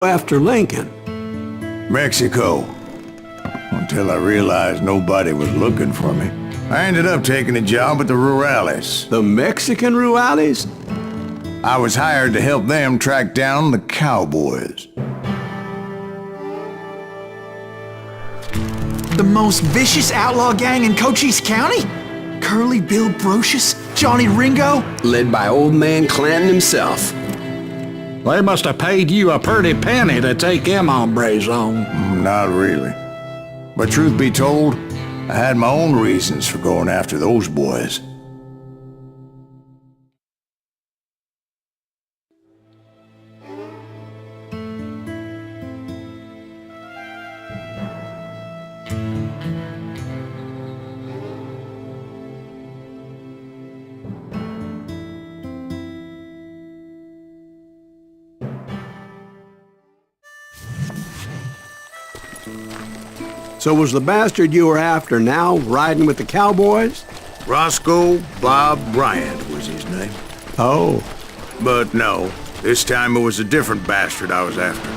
after Lincoln? Mexico. Until I realized nobody was looking for me. I ended up taking a job at the Rurales. The Mexican Rurales? I was hired to help them track down the cowboys. The most vicious outlaw gang in Cochise County? Curly Bill Brocious? Johnny Ringo? Led by old man Clanton himself. They must have paid you a pretty penny to take them hombres on. Not really. But truth be told, I had my own reasons for going after those boys. So was the bastard you were after now riding with the cowboys? Roscoe Bob Bryant was his name. Oh. But no, this time it was a different bastard I was after.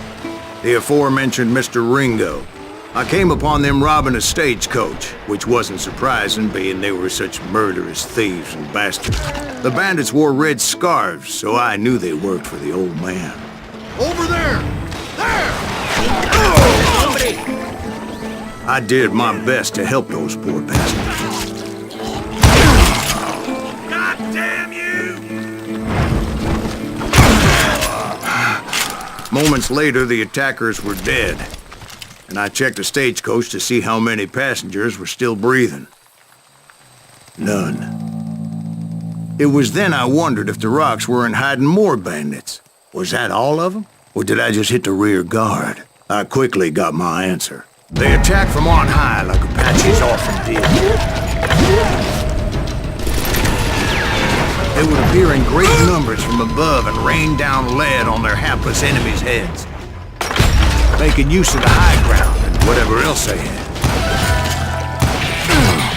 The aforementioned Mr. Ringo. I came upon them robbing a stagecoach, which wasn't surprising, being they were such murderous thieves and bastards. The bandits wore red scarves, so I knew they worked for the old man. Over there! There! I did my best to help those poor bastards. God damn you! Moments later, the attackers were dead, and I checked the stagecoach to see how many passengers were still breathing. None. It was then I wondered if the rocks weren't hiding more bandits. Was that all of them? Or did I just hit the rear guard? I quickly got my answer. They attacked from on high like Apaches often did. They would appear in great numbers from above and rain down lead on their hapless enemies' heads, making use of the high ground and whatever else they had.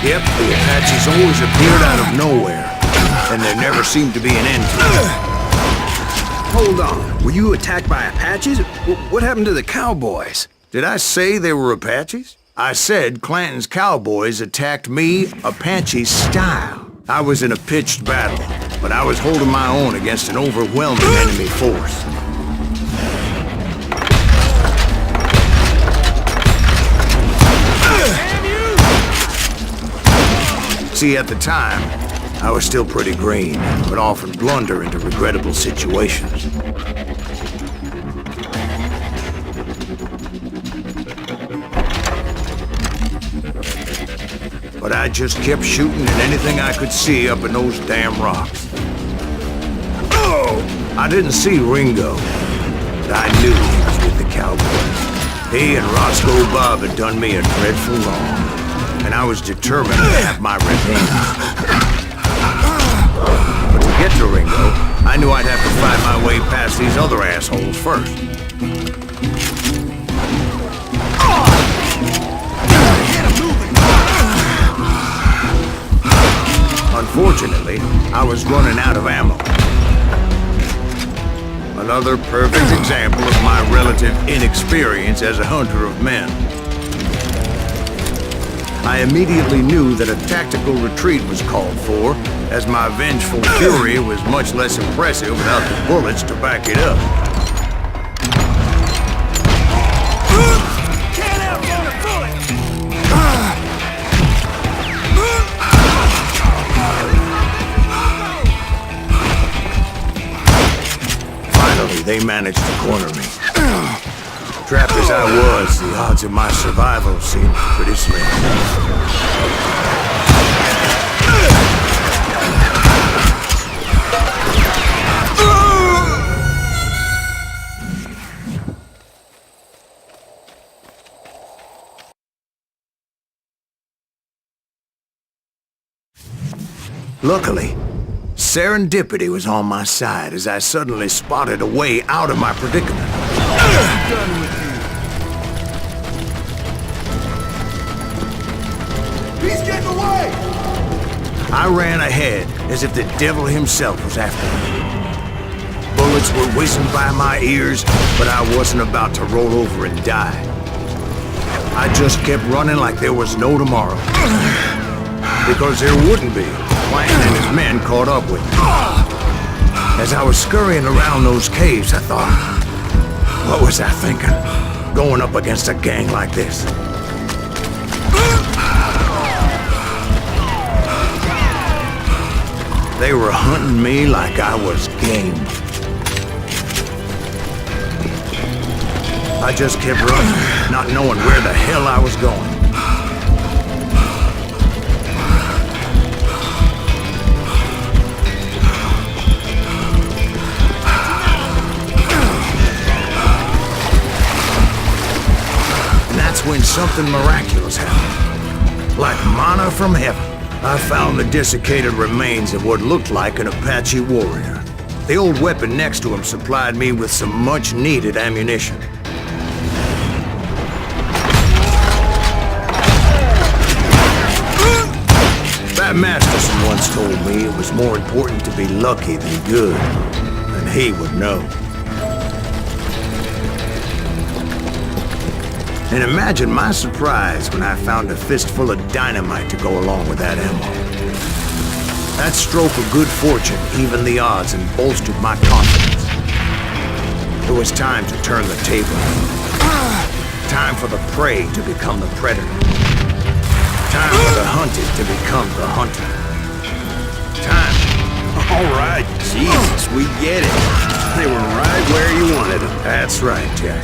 Yep, the Apaches always appeared out of nowhere, and there never seemed to be an end to it. Hold on. Were you attacked by Apaches? What happened to the cowboys? Did I say they were Apaches? I said Clanton's cowboys attacked me Apache style. I was in a pitched battle, but I was holding my own against an overwhelming enemy force. See, at the time, I was still pretty green, but often blunder into regrettable situations. But I just kept shooting at anything I could see up in those damn rocks. I didn't see Ringo, but I knew he was with the cowboys. He and Roscoe Bob had done me a dreadful wrong, and I was determined to have my revenge. But to get to Ringo, I knew I'd have to fight my way past these other assholes first. Unfortunately, I was running out of ammo. Another perfect example of my relative inexperience as a hunter of men. I immediately knew that a tactical retreat was called for, as my vengeful fury was much less impressive without the bullets to back it up. Can't outrun a bullet! Finally, they managed to corner me. Trapped as I was, the odds of my survival seemed pretty slim. Luckily, serendipity was on my side as I suddenly spotted a way out of my predicament. I'm done with you! He's getting away! I ran ahead as if the devil himself was after me. bullets were whizzing by my ears, but I wasn't about to roll over and die. I just kept running like there was no tomorrow. Because there wouldn't be. Clanton and his men caught up with me. As I was scurrying around those caves, I thought, what was I thinking? Going up against a gang like this? They were hunting me like I was game. I just kept running, not knowing where the hell I was going. And that's when something miraculous happened. Like manna from heaven. I found the desiccated remains of what looked like an Apache warrior. The old weapon next to him supplied me with some much-needed ammunition. That Masterson once told me it was more important to be lucky than good, and he would know. And imagine my surprise when I found a fistful of dynamite to go along with that ammo. That stroke of good fortune evened the odds and bolstered my confidence. It was time to turn the table. Time for the prey to become the predator. Time for the hunted to become the hunter. Time. All right, Jesus, we get it. They were right where you wanted them. That's right, Jack.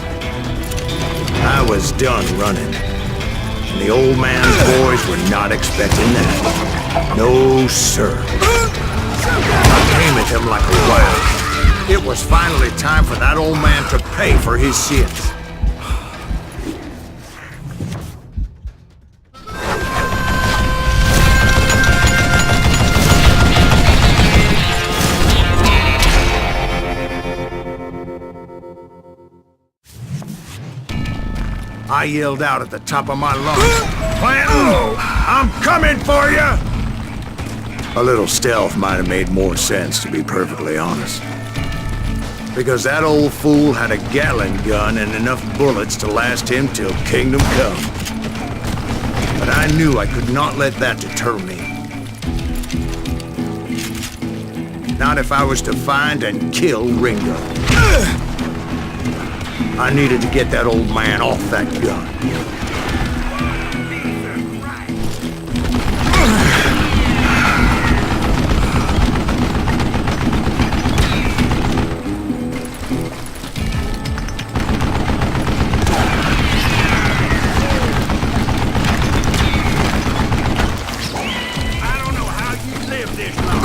I was done running. And the old man's boys were not expecting that. No, sir. I came at him like a wild. It was finally time for that old man to pay for his sins. I yelled out at the top of my lungs, "Clanton, I'm coming for you!" A little stealth might have made more sense, to be perfectly honest. Because that old fool had a Gatling gun and enough bullets to last him till kingdom come. But I knew I could not let that deter me. Not if I was to find and kill Ringo. I needed to get that old man off that gun. I don't know how you live this long.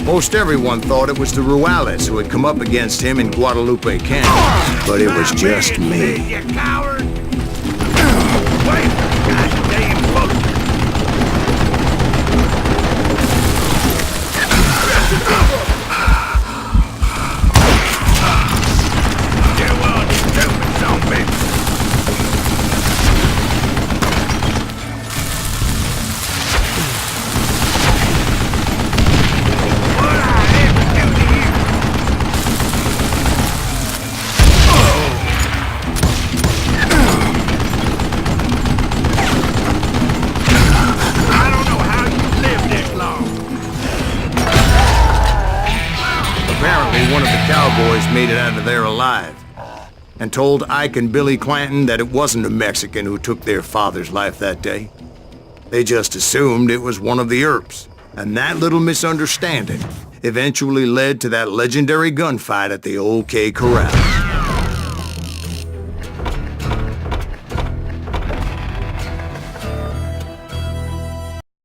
Most everyone thought it was the Ruales who had come up against him in Guadalupe Canyon, but it was just me. You coward! Wait, goddamn bullets! You are stupid zombie! One of the cowboys made it out of there alive and told Ike and Billy Clanton that it wasn't a Mexican who took their father's life that day. They just assumed it was one of the Earps, and that little misunderstanding eventually led to that legendary gunfight at the Old K Corral.